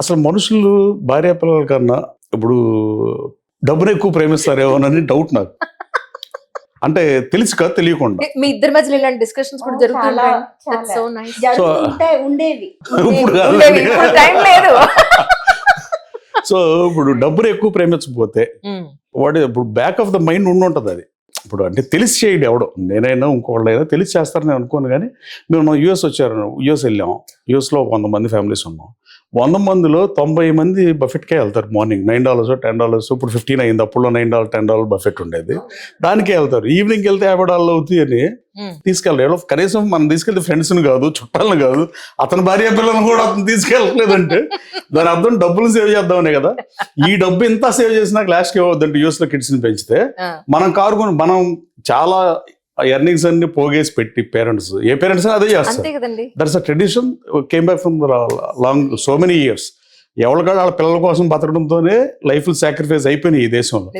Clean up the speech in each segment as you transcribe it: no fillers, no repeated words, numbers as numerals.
అసలు మనుషులు భార్య పిల్లల కన్నా ఇప్పుడు డబ్బును ఎక్కువ ప్రేమిస్తారేమోనని డౌట్ నాకు. అంటే తెలుసు కదా తెలియకుండా. మీ ఇద్దరి మధ్యలో ఇలాంటి డిస్కషన్స్ కూడా జరుగుతుంటాయి. That's so nice. ఉండేవి ఇప్పుడు కాదు. ఉండేవి, ఇప్పుడు టైం లేదు. సో ఇప్పుడు డబ్బును ఎక్కువ ప్రేమించకపోతే వాడు ఇప్పుడు బ్యాక్ ఆఫ్ ద మైండ్ ఉండుంటుంది అది. ఇప్పుడు అంటే తెలిసి చేయండి ఎవడో, నేనైనా ఇంకోళ్ళైనా తెలిసి చేస్తారని నేను అనుకోను. కానీ మేము యూఎస్ వచ్చారు, యూఎస్ వెళ్ళాం. యూఎస్లో 100 మంది ఫ్యామిలీస్ ఉన్నాం. 100 మందిలో 90 మంది బఫెట్కే వెళ్తారు. మార్నింగ్ $9 $10, ఇప్పుడు 15 అయింది. అప్పుడు $9 $10 బఫెట్ ఉండేది, దానికే వెళ్తారు. ఈవినింగ్ వెళ్తే $50 అవుతాయి అని తీసుకెళ్ళాడు. కనీసం మనం తీసుకెళ్తే ఫ్రెండ్స్ని కాదు, చుట్టాలను కాదు, అతని భార్య పిల్లలను కూడా అతను తీసుకెళ్ళలేదంటే దాని అర్థం డబ్బులు సేవ్ చేద్దామనే కదా. ఈ డబ్బు ఇంత సేవ్ చేసినా లాస్ట్కి ఏమవుతుందంటే యూఎస్లో కిడ్స్ని పెంచితే మనం కారుకొని మనం చాలా ఎర్నింగ్స్ అన్ని పోగేసి పెట్టి పేరెంట్స్, ఏ పేరెంట్స్ అదే చేస్తారు. That's a tradition came back from long so many years. ఎవరికాడు వాళ్ళ పిల్లల కోసం బతకడంతోనే లైఫ్ సాక్రిఫైస్ అయిపోయినాయి ఈ దేశంలో.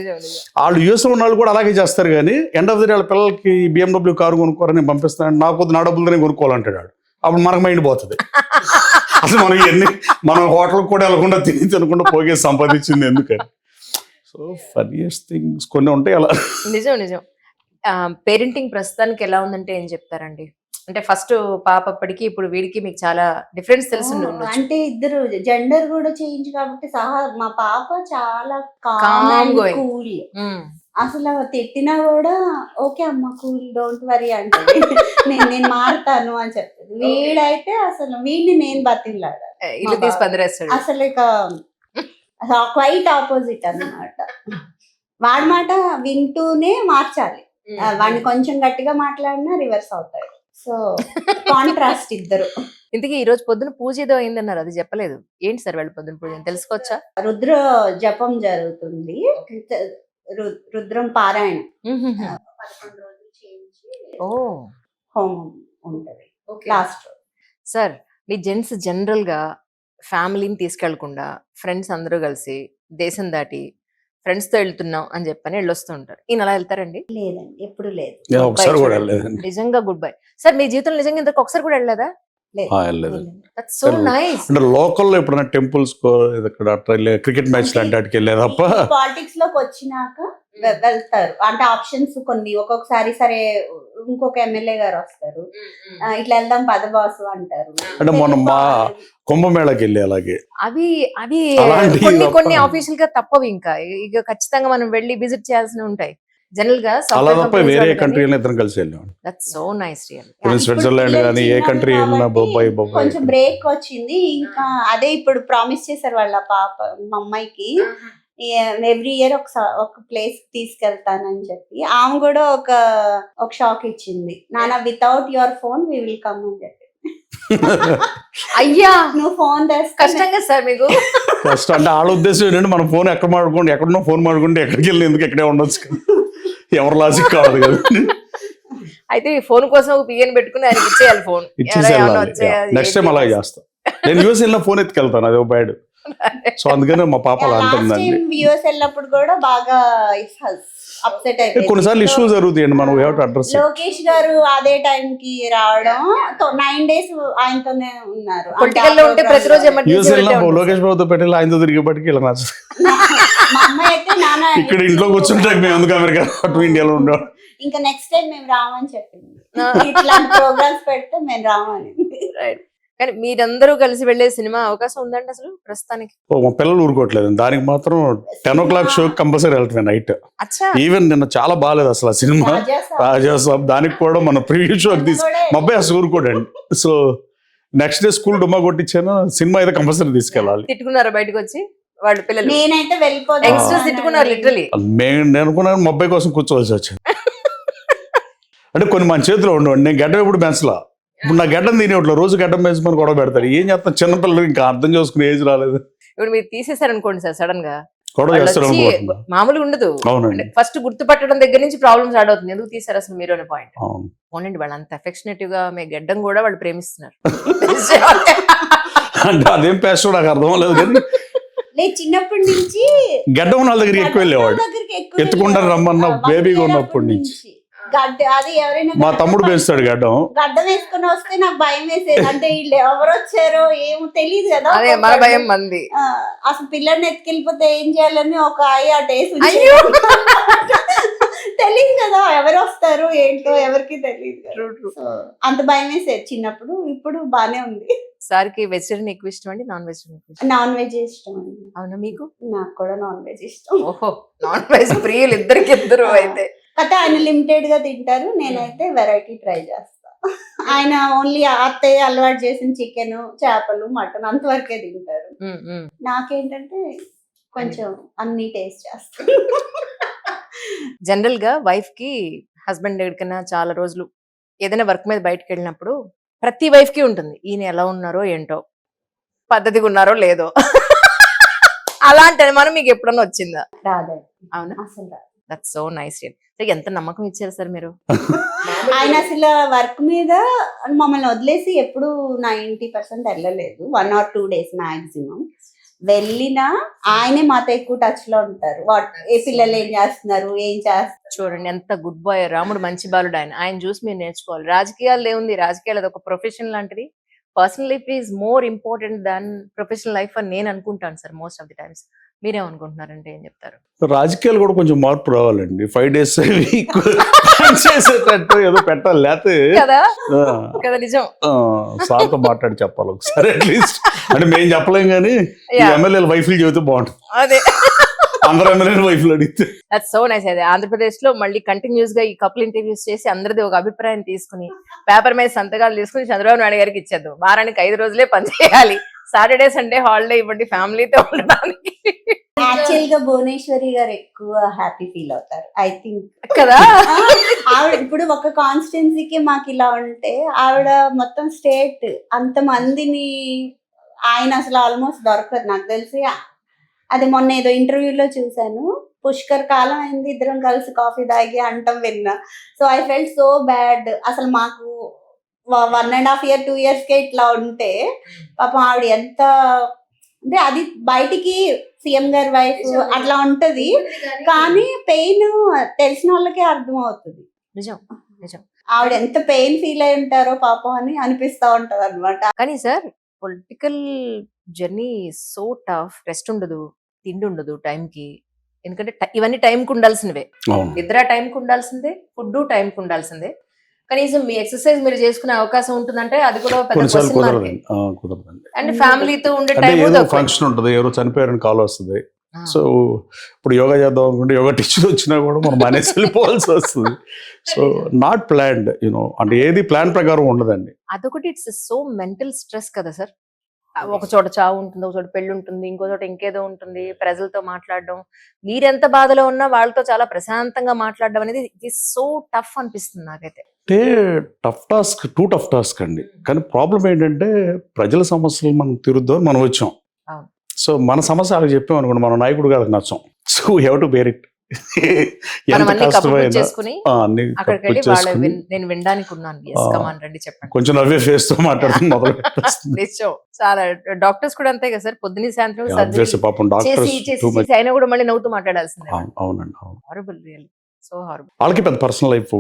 వాళ్ళు యూఎస్లో ఉన్న వాళ్ళు కూడా అలాగే చేస్తారు. కానీ ఎండ్ ఆఫ్ ది డే వాళ్ళ పిల్లలకి BMW కారు కొనుక్కోరని పంపిస్తాను, నాకు నా డబ్బులతోనే కొనుక్కోవాలంటాడు వాడు. అప్పుడు మనకు మైండ్ పోతుంది. అసలు మనం మనం హోటల్కి కూడా వెళ్ళకుండా తినకుండా పోగేసి సంపాదించింది ఎందుకని. సో ఫన్నీయెస్ట్ థింగ్స్ కొన్ని ఉంటాయి అలా. నిజం. పేరెంటింగ్ ప్రస్తుతానికి ఎలా ఉందంటే ఏం చెప్తారండి? అంటే ఫస్ట్ పాప అప్పటికి ఇప్పుడు వీడికి మీకు చాలా డిఫరెన్స్ తెలుసు. అంటే ఇద్దరు జెండర్ కూడా చేంజ్ కాబట్టి సహా మా పాప చాలా కూల్. అసలు తిట్టినా కూడా ఓకే అమ్మ కూల్, డోంట్ వరీ అంటే నేను మారుతాను అని చెప్తుంది. వీడైతే అసలు వీడిని నేను బతిలాడా అసలు ఇక క్వైట్ ఆపోజిట్ అన్నమాట. వాడి మాట వింటూనే మార్చాలి. వాడిని కొంచెం గట్టిగా మాట్లాడినా రివర్స్ అవుతాడు. సో కాంట్రాస్ట్ ఇద్దరు. ఇంతకీ ఈ రోజు పొద్దున పూజ ఏదో అయిందన్నారు, అది చెప్పలేదు. ఏంటి సార్ వాళ్ళ పొద్దున పూజ తెలుసుకోవచ్చా? రుద్ర జపం జరుగుతుంది, రుద్రం పారాయణ 11 రోజులు చేయించి హోమం ఉంటది లాస్ట్. సార్ మీ జెంట్స్ జనరల్ గా ఫ్యామిలీని తీసుకెళ్లకుండా ఫ్రెండ్స్ అందరూ కలిసి దేశం దాటి ఫ్రెండ్స్ తో వెళ్తున్నాం అని చెప్పని వెళ్ళొస్తూ ఉంటారు. ఈయన అలా వెళ్తారండి? లేదండి, ఎప్పుడు లేదు. నిజంగా గుడ్ బై సార్. మీ జీవితంలో నిజంగా ఇంతకు ఒకసారి కూడా వెళ్ళలేదా? So nice. అంటే లోకల్లో ఎప్పుడైనా టెంపుల్స్ క్రికెట్ మ్యాచ్ లాంటి వాటికి వెళ్ళేది తప్ప. పాలిటిక్స్ లోకి వచ్చినాక వెళ్తారు. అంటే ఆప్షన్స్ కొన్ని, ఒక్కొక్కసారి సరే ఇంకొక ఎమ్మెల్యే గారు వస్తారు, ఇట్లా వెళ్దాం పదబాసు అంటారు. అంటే మొన్న మా కుంభమేళకి వెళ్ళి అలాగే అవి కొన్ని ఆఫీషియల్ గా తప్పవు. ఇంకా ఇక ఖచ్చితంగా మనం వెళ్ళి విజిట్ చేయాల్సి ఉంటాయి. జనరల్ గా వేరే కంట్రీ ఇద్దరం కలిసి వెళ్ళాం. That's so nice real. Switzerland కానీ ఏ కంట్రీ వెళ్ళినా బొబ్బాయి కొంచెం బ్రేక్ వచ్చింది. ఇంకా అదే ఇప్పుడు ప్రామిస్ చేశారు వాళ్ళ పాప మా అమ్మాయికి, ఎవ్రీ ఇయర్ ఒక ప్లేస్ తీసుకెళ్తానని చెప్పి. ఆమె కూడా ఒక షాక్ ఇచ్చింది, నాన్న without your phone we will come అని చెప్పి. అయ్యా నువ్వు ఫోన్ తెస్తే కష్టంగా సార్ మీకు. కష్టం అంటే వాళ్ళ ఉద్దేశం ఏంటంటే మనం ఫోన్ ఎక్కడ మాడుకోండి, ఎక్కడున్నా ఫోన్ మాడుకుంటే ఎక్కడికి వెళ్ళి ఎందుకు ఎక్కడే ఉండొచ్చు కదా, ఎవరు లాజిక్ కావాలి కదా. అయితే ఫోన్ కోసం ఒక పిఎన్ పెట్టుకుని ఆయనకి ఇచ్చేయాలి ఫోన్. నెక్స్ట్ టైం అలాగే చేస్తా. నేను యూఎస్ వెళ్ళిన ఫోన్ ఎత్తుకెళ్తాను, అదే బ్యాడ్. సో అందుకనే మా పాప అలా అంటుందండి. యూఎస్ వెళ్ళినప్పుడు కూడా బాగా అప్సెట్ అయిపోయింది. కొన్నిసార్లు ఇష్యూస్ జరుగుతాయండి, మనం అడ్రస్. లోకేష్ గారు అదే టైం కి రావడం, 9 days ఆయనతోనే ఉన్నారు. పొలిటికల్ లో ఉంటే ప్రతిరోజు యూఎస్ వెళ్ళిన లోకేష్ బాబుతో పెట్టి ఆయనతో తిరిగేపటికి ఇలా నచ్చదు. మా అమ్మాయి అయితే నాన్న ఇక్కడ ఇంట్లో కూర్చుంటే మేము ఎందుకు అమెరికా అటు ఇండియాలో ఉండవు. ఇంకా నెక్స్ట్ టైం మేము రామని చెప్పింది, ఇట్లాంటి ప్రోగ్రామ్స్ పెడితే మేము రామని. కానీ మీరందరూ కలిసి వెళ్లే సినిమా అవకాశం ఉందండి అసలు ప్రస్తుతానికి? మా పిల్లలు ఊరుకోవట్లేదు, దానికి మాత్రం 10 o'clock షో కంపల్సరీ వెళ్తాను నైట్. ఈవెన్ నిన్న చాలా బాగాలేదు అసలు ఆ సినిమా రాజాసాబ్. దానికి కూడా మన ప్రివ్యూ షోకి మా అబ్బాయి అసలు ఊరుకోడండి. సో నెక్స్ట్ డే స్కూల్ డుమ్మా కొట్టించాను, సినిమా అయితే కంపల్సరీ తీసుకెళ్ళాలి. తిట్టుకున్నారా బయటకు వచ్చి వాళ్ళు పిల్లలు? నేనైతే వెళ్ళిపోతాను, తిట్టుకున్నారు లిటరలీ. నేను అనుకున్నాను మా అబ్బాయి కోసం కూర్చోవలసి వచ్చింది. అంటే కొన్ని మన చేతిలో ఉండవండి. నేను గడ్డ ఎప్పుడు పెంచలా, ఇప్పుడు నా గడ్డం తినేట్లో రోజు గడ్డం పెంచమని గొడవ పెడతారు. ఏం చేస్తాను, చిన్నపిల్లలు ఇంకా అర్థం చేసుకునే ఏజ్ రాలేదు. ఇప్పుడు మీరు తీసేసారనుకోండి సార్, సడన్ గా గొడవ చేస్తారు, మామూలుగా ఉండదు. ఫస్ట్ గుర్తుపట్టడం దగ్గర నుంచి ప్రాబ్లమ్ స్టార్ట్ అవుతుంది. ఎందుకు తీసారు అసలు మీరు అనే పాయింట్. అవునండి, వాళ్ళు అంత అఫెక్షనేటివ్ గా మీ గడ్డం కూడా వాళ్ళు ప్రేమిస్తున్నారు. అంటే అదేం పేస్ట్ నాకు అర్థం లేదు. చిన్నప్పటి నుంచి గడ్డం వాళ్ళ దగ్గరికి ఎక్కువ వెళ్ళేవాడు, ఎత్తుకుంటారు రమ్మన్న బేబీగా ఉన్నప్పటి నుంచి. గడ్డ అది ఎవరైనా మా తమ్ముడు పెంచుతాడు గడ్డం. గడ్డ వేసుకుని వస్తే నాకు భయం వేసేది. అంటే వీళ్ళు ఎవరు వచ్చారో ఏమో తెలియదు కదా. అదే మన భయం మంది. అసలు పిల్లల్ని ఎత్తుకెళ్ళిపోతే ఏం చేయాలని ఒక అటేసి తెలియదు కదా ఎవరు వస్తారు ఏంటో ఎవరికి తెలియదు. అంత భయం వేసేది చిన్నప్పుడు. ఇప్పుడు బానే ఉంది. సార్కి వెజిటేరియన్ ఎక్కువ ఇష్టం అండి, నాన్ వెజిటేరియన్ ఎక్కువ ఇష్టం? నాన్ వెజ్ ఇష్టం అండి. అవునా, మీకు? నాకు కూడా నాన్ వెజ్ ఇష్టం. ఓహో, నాన్ వెజ్ ప్రియులు ఇద్దరు అయితే. అయితే ఆయన లిమిటెడ్ గా తింటారు, నేనైతే వెరైటీ ట్రై చేస్తా. ఆయన ఓన్లీ అత్తయ్య అలవాటు చేసిన చికెన్, చేపలు, మటన్ అంతవరకే తింటారు. నాకేంటంటే కొంచెం అన్ని టేస్ట్ చేస్తాను. జనరల్ గా వైఫ్ కి హస్బెండ్ ఎక్కడికైనా చాలా రోజులు ఏదైనా వర్క్ మీద బయటకు వెళ్ళినప్పుడు ప్రతి వైఫ్ కి ఉంటుంది, ఈయన ఎలా ఉన్నారో ఏంటో, పద్ధతిగా ఉన్నారో లేదో. అలాంటి అనుమానం మీకు ఎప్పుడన్నా వచ్చిందా? రాదండి. అవునా? అసలు రాదు. That's so nice. ఎంత నమ్మకం ఇచ్చారు సార్ మీరు. ఆయన అసలు వర్క్ మీద మమ్మల్ని వదిలేసి ఎప్పుడు 90% వెళ్ళలేదు. 1 or 2 days మాక్సిమం. వెళ్ళినా ఆయనే మాతో ఎక్కువ టచ్ లో ఉంటారు. ఏ పిల్లలు ఏం చేస్తున్నారు, ఏం చేస్తారు. చూడండి ఎంత గుడ్ బాయ్. రాముడు మంచి బాలుడు. ఆయన చూసి మీరు నేర్చుకోవాలి. రాజకీయాలు ఏముంది, రాజకీయాలు అది ఒక ప్రొఫెషన్ లాంటిది. Personal life is more important than professional life అని నేను అనుకుంటాను sir most of the times. మీరేమనుకుంటున్నారంటే ఏం చెప్తారు? రాజకీయాలు కూడా కొంచెం మార్పు రావాలండి. 5 days వీక్ చేసేటట్టు ఏదో పెట్టాలి. లేకపోతే కదా నిజం. సార్తో మాట్లాడి చెప్పాలి ఒకసారి అట్లీస్ట్. అంటే మేము చెప్పలేం కానీ ఎమ్మెల్యేల వైఫ్లు చెబితే బాగుంటుంది. అదే అందరూ ఎమ్మెల్యేల వైఫ్లు అడిగితే. That's so nice. అదే ఆంధ్రప్రదేశ్ లో మళ్ళీ కంటిన్యూస్ గా ఈ కపుల్ ఇంటర్వ్యూస్ చేసి అందరిది ఒక అభిప్రాయం తీసుకుని పేపర్ మీద సంతకాలు తీసుకుని చంద్రబాబు నాయుడు గారికి ఇచ్చేద్దాం. వారానికి 5 రోజులే పనిచేయాలి. సాటర్డే సండే హాలిడే ఇవ్వండి ఫ్యామిలీతో ఉండడానికి. యాక్చువల్ గా భువనేశ్వరి గారు ఎక్కువ హ్యాపీ ఫీల్ అవుతారు ఐ థింక్ కదా. ఆవిడ ఇప్పుడు ఒక కాన్స్టిట్యున్సీకి మాకు ఇలా ఉంటే, ఆవిడ మొత్తం స్టేట్ అంత మందిని ఆయన అసలు ఆల్మోస్ట్ దొరకదు నాకు తెలిసి. అది మొన్న ఏదో ఇంటర్వ్యూలో చూసాను, పుష్కర్ కాలం అయింది ఇద్దరం కలిసి కాఫీ తాగి అంటాం విన్నా. So I felt so bad. అసలు మాకు 1.5 year 2 years కే ఇట్లా ఉంటే పాపం ఆవిడ ఎంత అంటే, అది బయటికి సీఎం గారి వైఫ్ అట్లా ఉంటది కానీ పెయిన్ తెలిసిన వాళ్ళకే అర్థం అవుతుంది. నిజం నిజం. ఆవిడ ఎంత పెయిన్ ఫీల్ అయి ఉంటారో పాపం అని అనిపిస్తా ఉంటది అనమాట. కానీ sir political journey so tough. Rest ఉండదు, తిండి ఉండదు టైంకి. ఎందుకంటే ఇవన్నీ టైంకి ఉండాల్సినవే. నిద్ర టైంకి ఉండాల్సిందే, ఫుడ్ టైంకి ఉండాల్సిందే. కనీసం మీ ఎక్సర్సైజ్ మీరు చేసుకునే అవకాశం ఉంటుందంటే అది కూడా అండ్ ఫ్యామిలీతో ఉండే టైం. ఫంక్షన్ ఉంటుంది, ఎవరో చనిపోయారని కాల్ వస్తుంది. సో ఇప్పుడు యోగా చేద్దాం అనుకుంటే యోగా టీచర్ వచ్చినా కూడా మనం మానేసి వెళ్ళిపోవాల్సి వస్తుంది. సో నాట్ ప్లాన్డ్ యూనో, అంటే ఏది ప్లాన్ ప్రకారం ఉండదండి. అదొకటి ఇట్స్ సో మెంటల్ స్ట్రెస్ కదా సార్. ఒక చోట చావు ఉంటుంది, ఒక చోట పెళ్లి ఉంటుంది, ఇంకో చోట ఇంకేదో ఉంటుంది. ప్రజలతో మాట్లాడడం, మీరెంత బాధలో ఉన్నా వాళ్ళతో చాలా ప్రశాంతంగా మాట్లాడడం అనేది ఇట్ ఈస్ సో టఫ్ అనిపిస్తుంది నాకైతే. అంటే టఫ్ టాస్క్, టఫ్ టాస్క్ అండి. కానీ ప్రాబ్లం ఏంటంటే ప్రజల సమస్యలు మనం తీరుద్దాం మనం వచ్చాం. సో మన సమస్య వాళ్ళకి చెప్పాం అనుకోండి, మన నాయకుడు గారికి నచ్చం. So we have to bear it. కొంచెం నవ్వే ఫేస్ తో మాట్లాడుతూ మొదలు చాలా డాక్టర్స్ కూడా అంతే కదా సార్, పొద్దున్న సాయంత్రం పాపం డాక్టర్స్ అయినా కూడా మళ్ళీ నవ్వుతూ మాట్లాడాల్సిందే. అవునండి, హారబుల్, రియల్లీ సో హారబుల్. వాళ్ళకి పెద్ద పర్సనల్ లైఫ్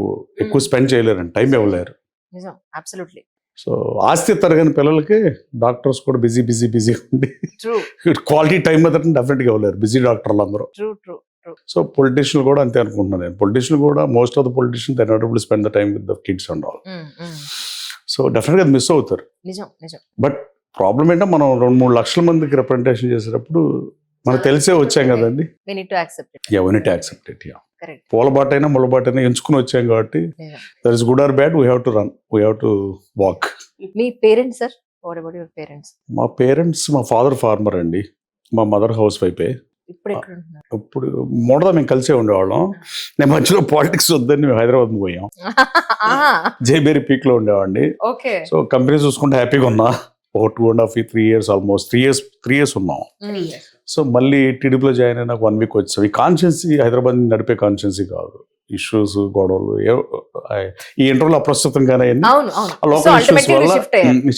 ఎక్కువ స్పెండ్ చేయలేరండి, టైం ఇవ్వలేరు. నిజం, అబ్సల్యూట్లీ. సో ఆస్తి తరగని పిల్లలకి డాక్టర్స్ కూడా బిజీ ఉండి క్వాలిటీ టైం డెఫినెట్ గా ఇవ్వలేరు బిజీ డాక్టర్లు అందరూ. సో పొలిటీషియన్ కూడా అంతే అనుకుంటున్నాను నేను. పొలిటీషియన్ కూడా most of the politician they not able to spend the time with the kids and all. So definite గా మిస్ అవుతారు. బట్ ప్రాబ్లం ఏంటంటే మనం 2-3 లక్షల మందికి రిప్రజెంటేషన్ చేసేటప్పుడు మనకు తెలిసే వచ్చాం కదండి. పూలబాటైనా ముళ్ళబాటైనా ఎంచుకుని వచ్చాం కాబట్టి that is good or bad, we have to run, we have to walk. Me parents sir? What about your parents? మా పేరెంట్స్, మా ఫాదర్ ఫార్మర్ అండి, మా మదర్ హౌస్ వైఫే. ఇప్పుడు మూడదా మేము కలిసే ఉండేవాళ్ళం. నేను మధ్యలో పాలిటిక్స్ వద్దని మేము హైదరాబాద్ పోయాం. జైబేరి పీక్ లో ఉండేవాడిని. సో కంపెనీ చూసుకుంటే హ్యాపీగా ఉన్నా. 2.5-3 years ఆల్మోస్ట్ 3 years ఉన్నాం. సో మళ్ళీ టీడీపీలో జాయిన్ అయినా 1 week వచ్చాం. ఈ కాన్స్టిట్యున్సీ హైదరాబాద్ నడిపే కాన్స్టిట్యున్సీ కాదు. ఇష్యూస్, గొడవలు ఈ ఇంటర్వ్యూలో అప్రస్తుతంగానే లోకల్ ఇష్యూస్ వల్ల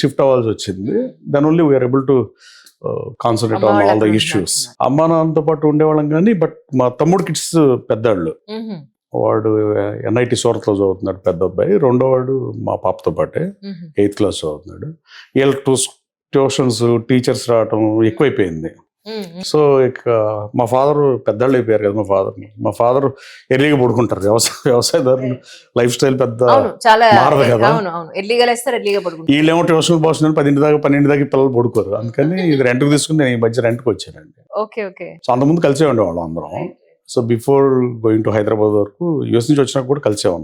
షిఫ్ట్ అవ్వాల్సి వచ్చింది. Then only we are able to concentrate on all the issues. అమ్మా నాన్నతో పాటు ఉండేవాళ్ళం కానీ, బట్ మా తమ్ముడు కిడ్స్ పెద్దాళ్ళు, వాడు NIT సూరత్లో చదువుతున్నాడు పెద్ద అబ్బాయి, రెండో వాడు మా పాపతో పాటే 8th క్లాస్ చదువుతున్నాడు. వీళ్ళ ట్యూషన్స్ టీచర్స్ రావటం ఎక్కువైపోయింది. సో ఇక మా ఫాదర్ పెద్దవాళ్ళు అయిపోయారు కదా, మా ఫాదర్ ఎర్లీగా పడుకుంటారు. వ్యవసాయదారులు లైఫ్ స్టైల్ పెద్ద చాలా మారదు కదా. ఎర్లీగా లేస్తారు, ఎర్లీగా పడుకుంటారు. వీళ్ళేమో ట్యూషన్ పోస్తున్నారు 12 దాకా పిల్లలు పడుకోరు. అందుకని ఇది రెంట్కి తీసుకుని నేను ఈ మధ్య రెంట్కి వచ్చానండి. Okay okay. సో అంతకుముందు కలిసే ఉండేవాళ్ళం అందరం. So before going to Hyderabad వరకు US నుంచి వచ్చినాక కూడా కలిసే ఉన్నాం.